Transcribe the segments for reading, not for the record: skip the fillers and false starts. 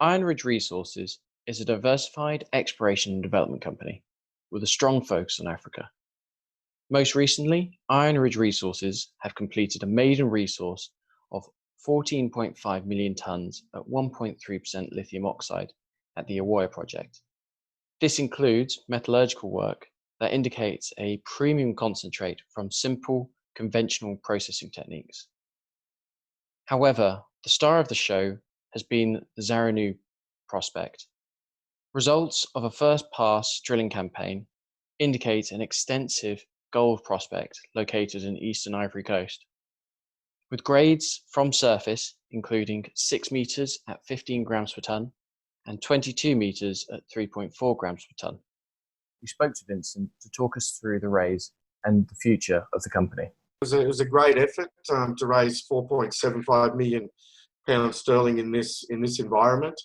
IronRidge Resources is a diversified exploration and development company with a strong focus on Africa. Most recently, IronRidge Resources have completed a maiden resource of 14.5 million tonnes at 1.3% lithium oxide at the Awoya project. This includes metallurgical work that indicates a premium concentrate from simple, conventional processing techniques. However, the star of the show has been the Zaranu prospect. Results of a first pass drilling campaign indicate an extensive gold prospect located in eastern Ivory Coast, with grades from surface including 6 meters at 15 grams per tonne and 22 meters at 3.4 grams per tonne. We spoke to Vincent to talk us through the raise and the future of the company. It was a great effort to raise £4.75 million sterling in this environment.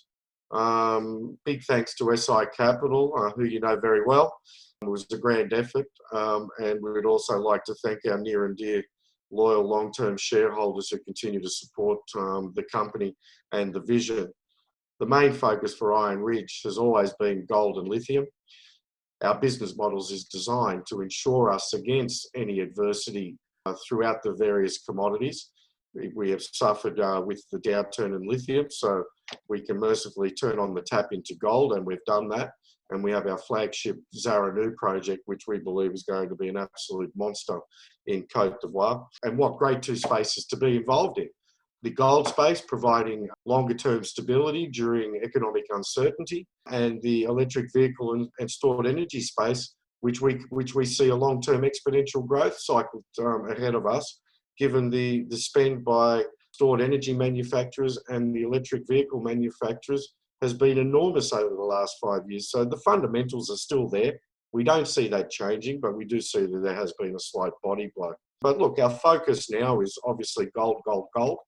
Big thanks to SI Capital, who you know very well. It was a grand effort, and we would also like to thank our near and dear loyal long-term shareholders who continue to support the company and the vision. The main focus for IronRidge has always been gold and lithium. Our business models is designed to insure us against any adversity throughout the various commodities. We have suffered with the downturn in lithium, so we can mercifully turn on the tap into gold, and we've done that. And we have our flagship Zaranu project, which we believe is going to be an absolute monster in Côte d'Ivoire. And what great two spaces to be involved in. The gold space providing longer term stability during economic uncertainty, and the electric vehicle and stored energy space, which we see a long-term exponential growth cycle ahead of us, given the spend by stored energy manufacturers and the electric vehicle manufacturers has been enormous over the last 5 years. So the fundamentals are still there. We don't see that changing, but we do see that there has been a slight body blow. But look, our focus now is obviously gold, gold, gold.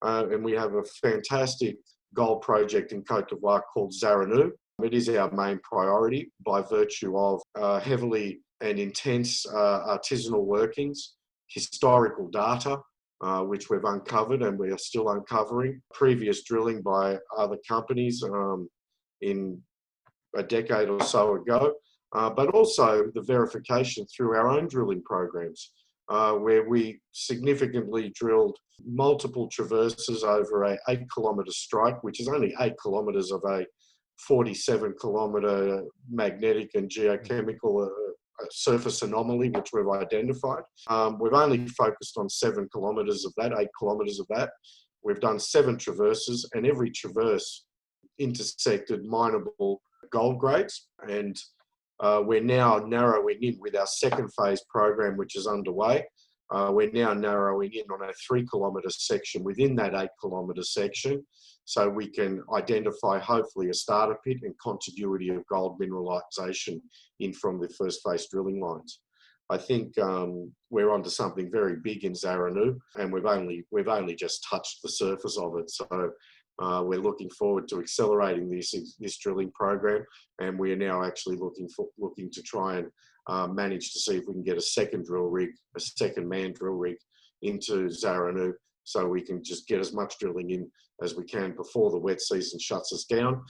And we have a fantastic gold project in Côte d'Ivoire called Zaranu. It is our main priority by virtue of heavily and intense artisanal workings, historical data, which we've uncovered and we are still uncovering, previous drilling by other companies in a decade or so ago, but also the verification through our own drilling programs, where we significantly drilled multiple traverses over a 8-kilometre strike, which is only 8 kilometres of a 47-kilometre magnetic and geochemical surface anomaly, which we've identified. We've only focused on 7 kilometres of that, 8 kilometres of that. We've done 7 traverses, and every traverse intersected mineable gold grades. And we're now narrowing in with our second phase program, which is underway. We're now narrowing in on a 3-kilometre section within that 8-kilometre section, so we can identify hopefully a starter pit and continuity of gold mineralisation in from the first phase drilling lines. I think we're onto something very big in Zaranu, and we've only just touched the surface of it. So we're looking forward to accelerating this drilling program, and we are now actually looking to try and manage to see if we can get a second manned drill rig into Zaranu, so we can just get as much drilling in as we can before the wet season shuts us down,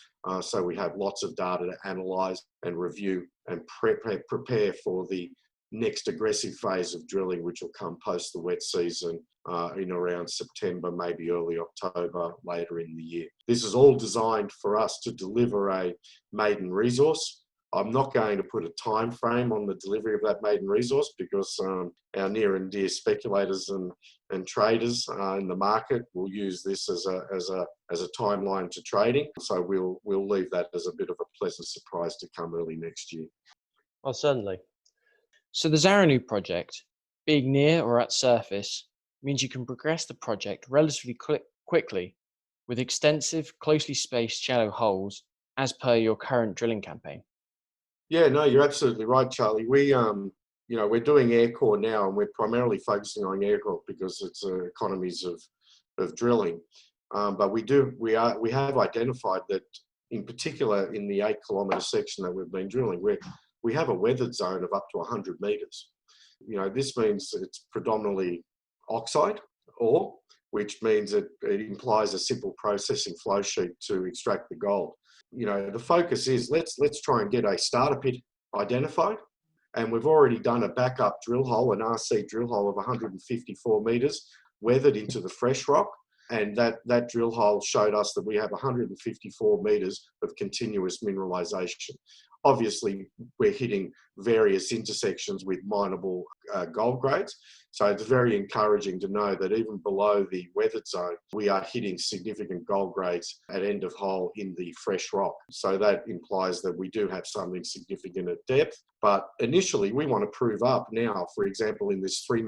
so we have lots of data to analyse and review and prepare for the next aggressive phase of drilling, which will come post the wet season in around September, maybe early October, later in the year. This is all designed for us to deliver a maiden resource. I'm not going to put a time frame on the delivery of that maiden resource because our near and dear speculators and traders in the market will use this as a timeline to trading. So we'll leave that as a bit of a pleasant surprise to come early next year. Well, certainly. So the Zaranu project, being near or at surface, means you can progress the project relatively quickly with extensive, closely spaced shallow holes as per your current drilling campaign. Yeah, no, you're absolutely right, Charlie. We're doing air core now, and we're primarily focusing on air core because it's economies of drilling. But we have identified that, in particular, in the 8-kilometre section that we've been drilling, we have a weathered zone of up to 100 metres. This means that it's predominantly oxide ore, which means that it implies a simple processing flow sheet to extract the gold. The focus is let's try and get a starter pit identified. And we've already done a backup drill hole, an RC drill hole of 154 metres, weathered into the fresh rock. And that drill hole showed us that we have 154 metres of continuous mineralisation. Obviously, we're hitting various intersections with mineable gold grades. So it's very encouraging to know that even below the weathered zone, we are hitting significant gold grades at end of hole in the fresh rock. So that implies that we do have something significant at depth. But initially, we want to prove up now, for example, in this 3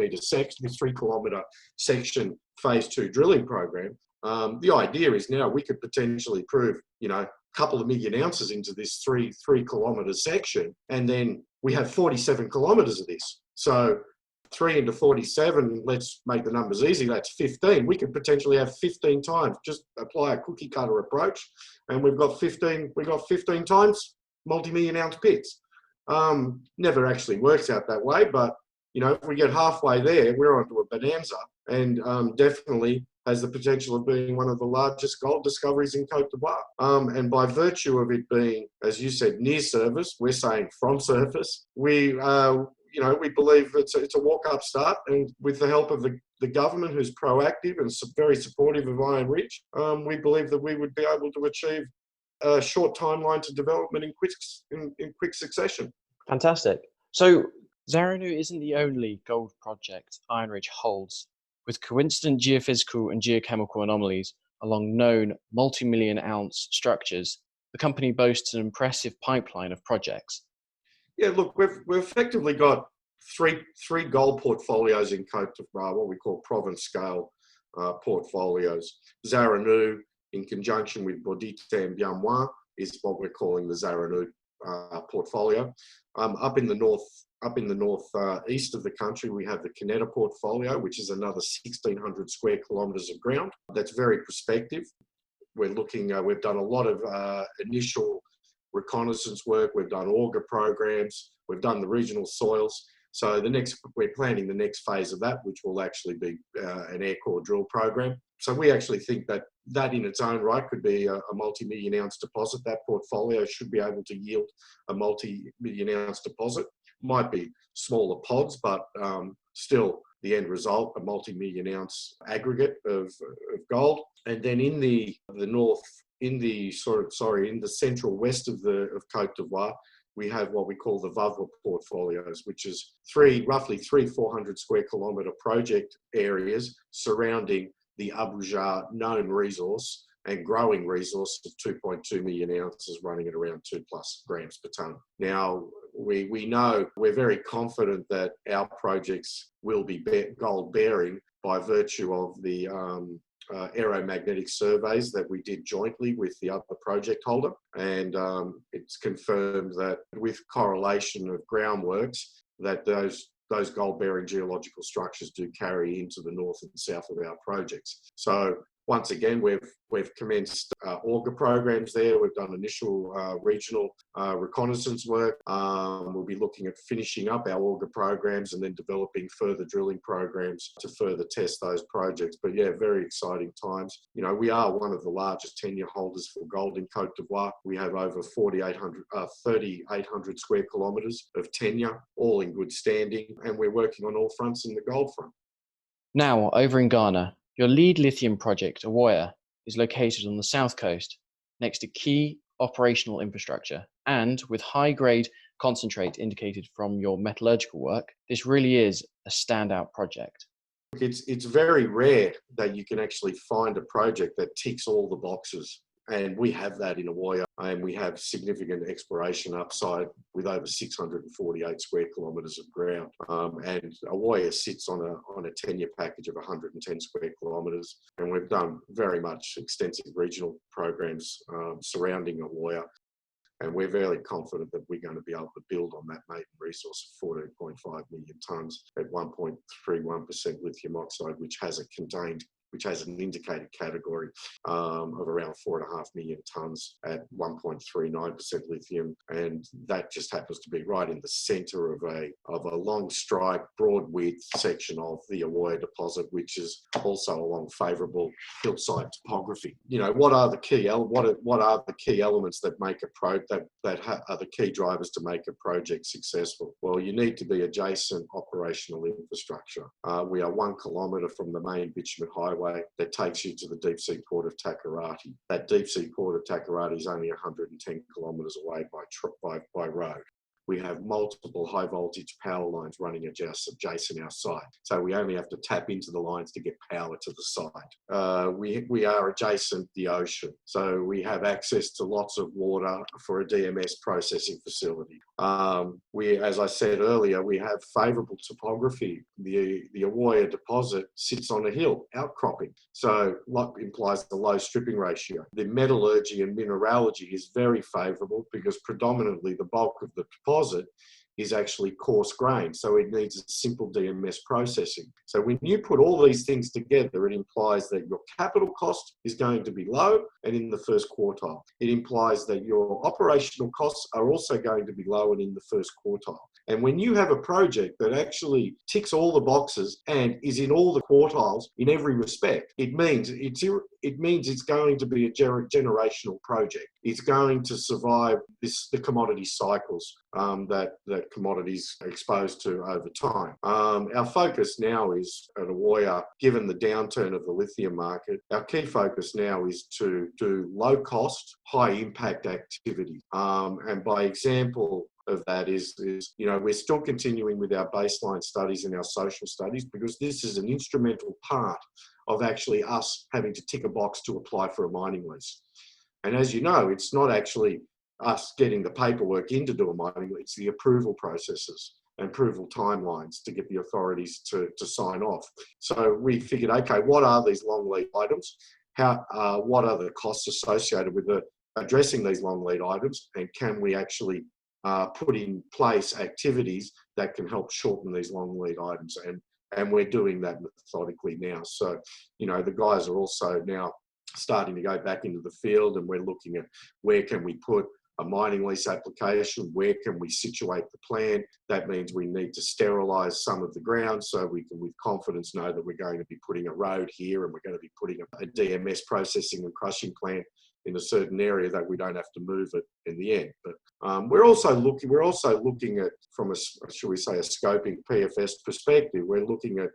kilometre section phase 2 drilling program. The idea is now we could potentially prove, couple of million ounces into this 3 kilometre section, and then we have 47 kilometres of this. So 3 into 47, let's make the numbers easy, that's 15. We could potentially have 15 times, just apply a cookie cutter approach, and we've got 15 times multi-million ounce pits. Never actually works out that way, but if we get halfway there, we're onto a bonanza, and definitely has the potential of being one of the largest gold discoveries in Côte d'Ivoire. And by virtue of it being, as you said, near surface, we're saying from surface, we believe it's a walk-up start, and with the help of the government, who's proactive and very supportive of IronRidge, we believe that we would be able to achieve a short timeline to development in quick succession. Fantastic. So Zaranu isn't the only gold project IronRidge holds. With coincident geophysical and geochemical anomalies along known multi-million ounce structures, the company boasts an impressive pipeline of projects. Yeah, look, we've effectively got three gold portfolios in Côte d'Ivoire, what we call province scale portfolios. Zaranu, in conjunction with Bodite and Biennois, is what we're calling the Zaranu portfolio. Up in the northeast of the country, we have the Canetta portfolio, which is another 1,600 square kilometres of ground. That's very prospective. We're looking. We've done a lot of initial reconnaissance work. We've done auger programs. We've done the regional soils. So we're planning the next phase of that, which will actually be an air core drill program. So we actually think that in its own right could be a multi-million ounce deposit. That portfolio should be able to yield a multi-million ounce deposit. Might be smaller pods, but still the end result, a multi-million ounce aggregate of gold. And then in the central west of Côte d'Ivoire, we have what we call the Vavre portfolios, which is roughly 400 square kilometre project areas surrounding the Abuja known resource and growing resource of 2.2 million ounces running at around 2+ grams per tonne. Now, we know, we're very confident that our projects will be gold bearing by virtue of the aeromagnetic surveys that we did jointly with the other project holder. And it's confirmed that with correlation of groundworks, that those gold-bearing geological structures do carry into the north and south of our projects. So once again, we've commenced auger programs there. We've done initial regional reconnaissance work. We'll be looking at finishing up our auger programs and then developing further drilling programs to further test those projects. But yeah, very exciting times. We are one of the largest tenure holders for gold in Côte d'Ivoire. We have over 3,800 square kilometres of tenure, all in good standing, and we're working on all fronts in the gold front. Now, over in Ghana, your lead lithium project, Awoya, is located on the south coast, next to key operational infrastructure, and with high-grade concentrate indicated from your metallurgical work, this really is a standout project. It's very rare that you can actually find a project that ticks all the boxes. And we have that in Awoya, and we have significant exploration upside with over 648 square kilometres of ground. And Awoya sits on a tenure package of 110 square kilometres, and we've done very much extensive regional programs surrounding Awoya. And we're very confident that we're going to be able to build on that maiden resource of 14.5 million tonnes at 1.31% lithium oxide, which has a contained which has an indicated category of around 4.5 million tonnes at 1.39% lithium, and that just happens to be right in the centre of a long strike, broad width section of the Awoya deposit, which is also along favourable hillside topography. What are the key elements that make are the key drivers to make a project successful? Well, you need to be adjacent operational infrastructure. We are 1 kilometre from the main bitumen highway that takes you to the deep sea port of Takoradi. That deep sea port of Takoradi is only 110 kilometres away by road. We have multiple high voltage power lines running adjacent our site. So we only have to tap into the lines to get power to the site. We are adjacent the ocean. So we have access to lots of water for a DMS processing facility. As I said earlier, we have favourable topography. The Awoya deposit sits on a hill, outcropping. So what implies the low stripping ratio. The metallurgy and mineralogy is very favourable because predominantly the bulk of the deposit is actually coarse grain, so it needs a simple DMS processing. So when you put all these things together, it implies that your capital cost is going to be low and in the first quartile. It implies that your operational costs are also going to be low and in the first quartile. And when you have a project that actually ticks all the boxes and is in all the quartiles in every respect, it means it's going to be a generational project. It's going to survive the commodity cycles that commodities are exposed to over time. Our focus now is at Awoya, given the downturn of the lithium market, our key focus now is to do low cost, high impact activity. And by example of that is we're still continuing with our baseline studies and our social studies because this is an instrumental part of actually us having to tick a box to apply for a mining lease. And as you know, it's not actually us getting the paperwork in to do a mining lease, it's the approval processes and approval timelines to get the authorities to sign off. So we figured, okay, what are these long lead items? What are the costs associated with addressing these long lead items? And can we actually put in place activities that can help shorten these long lead items? And we're doing that methodically now. So, the guys are also now starting to go back into the field, and we're looking at where can we put a mining lease application, where can we situate the plant. That means we need to sterilise some of the ground so we can with confidence know that we're going to be putting a road here and we're going to be putting a DMS processing and crushing plant in a certain area that we don't have to move it in the end. But we're also looking at, from a scoping PFS perspective, we're looking at,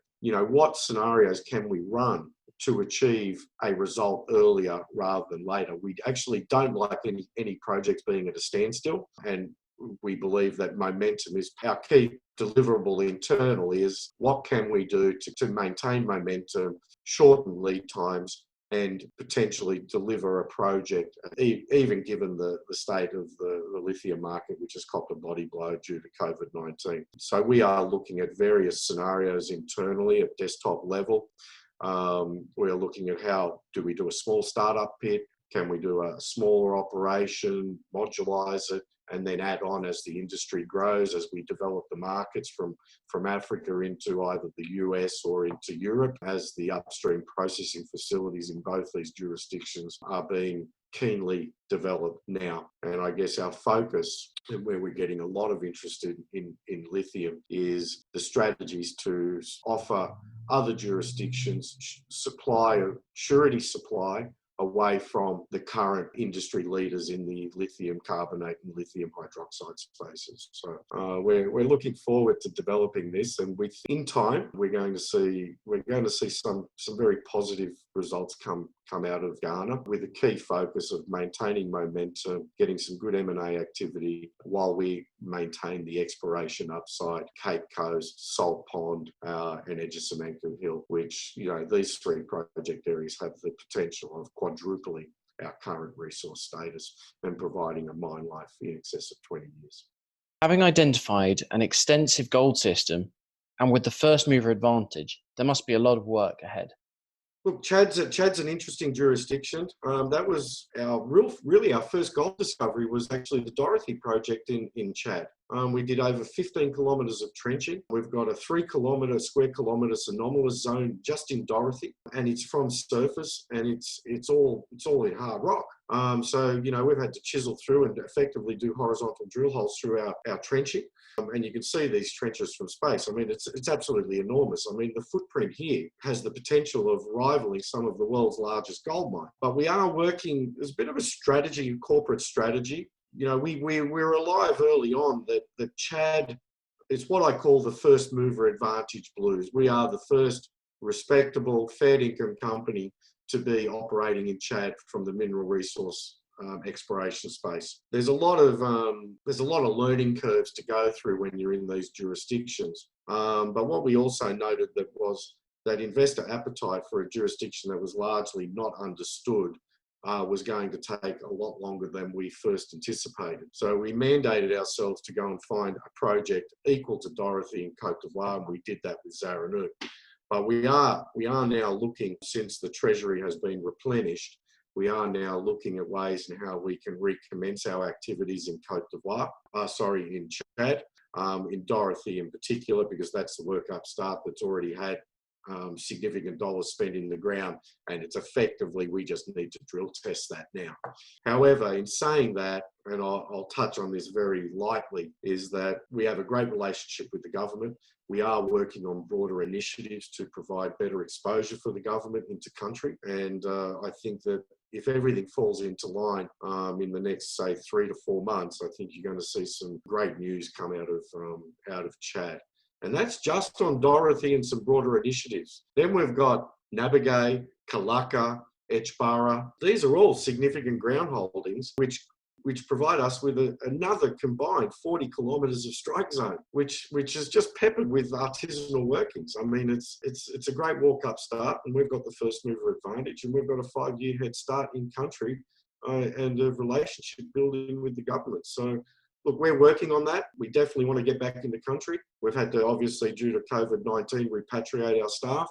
what scenarios can we run to achieve a result earlier rather than later. We actually don't like any projects being at a standstill, and we believe that momentum is our key deliverable internally. Is what can we do to maintain momentum, shorten lead times, and potentially deliver a project, even given the state of the lithium market, which has copped a body blow due to COVID-19. So we are looking at various scenarios internally at desktop level. We're looking at how do we do a small startup pit? Can we do a smaller operation, modulise it, and then add on as the industry grows, as we develop the markets from Africa into either the US or into Europe, as the upstream processing facilities in both these jurisdictions are being keenly developed now. And I guess our focus, and where we're getting a lot of interest in lithium, is the strategies to offer other jurisdictions surety supply away from the current industry leaders in the lithium carbonate and lithium hydroxide spaces. So we're looking forward to developing this, and in time we're going to see some very positive results come out of Ghana, with a key focus of maintaining momentum, getting some good M&A activity while we maintain the exploration upside, Cape Coast, Salt Pond, and Edge of Semenko Hill, which, these three project areas have the potential of quadrupling our current resource status and providing a mine life in excess of 20 years. Having identified an extensive gold system and with the first mover advantage, there must be a lot of work ahead. Look, Chad's an interesting jurisdiction. That was really our first gold discovery was actually the Dorothy project in Chad. We did over 15 kilometres of trenching. We've got a 3 square kilometres anomalous zone just in Dorothy, and it's from surface, and it's all in hard rock. So we've had to chisel through and effectively do horizontal drill holes through our trenching. And you can see these trenches from space. I mean, it's absolutely enormous. I mean, the footprint here has the potential of rivaling some of the world's largest gold mine. But we are working, there's a bit of a strategy, a corporate strategy. We're alive early on that Chad is what I call the first mover advantage blues. We are the first respectable, fair income company to be operating in Chad from the mineral resource exploration space. There's a lot of learning curves to go through when you're in these jurisdictions. But what we also noted was that investor appetite for a jurisdiction that was largely not understood was going to take a lot longer than we first anticipated. So we mandated ourselves to go and find a project equal to Dorothy in Côte d'Ivoire, and we did that with Zaranuk. But we are now looking, since the treasury has been replenished, we are now looking at ways in how we can recommence our activities in Côte d'Ivoire, in Chad, in Dorothy in particular, because that's the work upstart that's already had significant dollars spent in the ground, and it's effectively, we just need to drill test that now. However, in saying that, and I'll touch on this very lightly, is that we have a great relationship with the government. We are working on broader initiatives to provide better exposure for the government into country, and I think that if everything falls into line in the next, say, 3 to 4 months, I think you're going to see some great news come out of Chad. And that's just on Dorothy and some broader initiatives. Then we've got Nabagay, Kalaka, Etchbara. These are all significant ground holdings, which provide us with another combined 40 kilometres of strike zone, which is just peppered with artisanal workings. I mean, it's a great walk-up start, and we've got the first mover advantage, and we've got a 5-year head start in country and a relationship building with the government. So, look, we're working on that. We definitely want to get back into country. We've had to, obviously, due to COVID-19, repatriate our staff.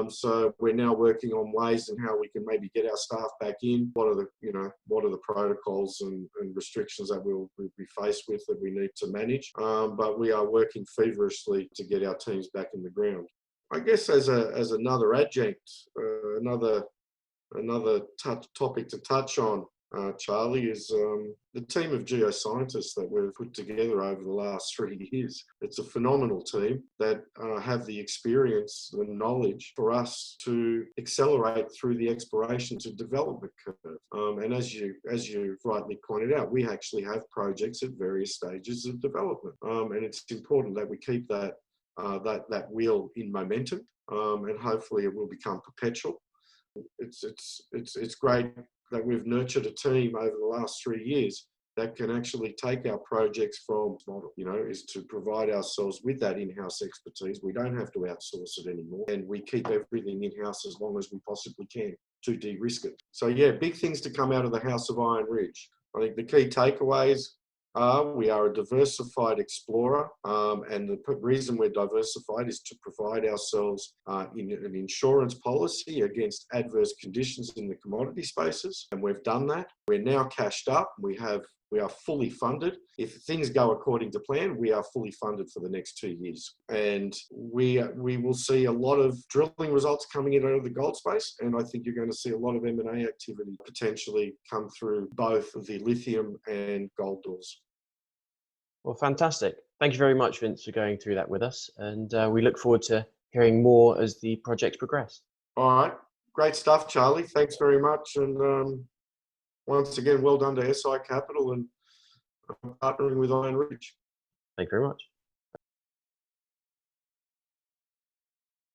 So we're now working on ways in how we can maybe get our staff back in. What are the protocols and restrictions that we'll be faced with that we need to manage? But we are working feverishly to get our teams back in the ground. I guess as another adjunct, another topic to touch on, Charlie, is the team of geoscientists that we've put together over the last 3 years. It's a phenomenal team that have the experience and knowledge for us to accelerate through the exploration to development curve. And as you rightly pointed out, we actually have projects at various stages of development. And it's important that we keep that wheel in momentum, and hopefully it will become perpetual. It's great that we've nurtured a team over the last 3 years that can actually take our projects from model, is to provide ourselves with that in-house expertise. We don't have to outsource it anymore, and we keep everything in-house as long as we possibly can to de-risk it. So yeah, big things to come out of the House of IronRidge. I think the key takeaways are we are a diversified explorer, and the reason we're diversified is to provide ourselves in an insurance policy against adverse conditions in the commodity spaces, and we've done that. We're now cashed up. We are fully funded. If things go according to plan, we are fully funded for the next 2 years. And we will see a lot of drilling results coming in out of the gold space. And I think you're going to see a lot of M&A activity potentially come through both the lithium and gold doors. Well, fantastic. Thank you very much, Vince, for going through that with us. And we look forward to hearing more as the projects progress. All right. Great stuff, Charlie. Thanks very much. And once again, well done to SI Capital and partnering with IronRidge. Thank you very much.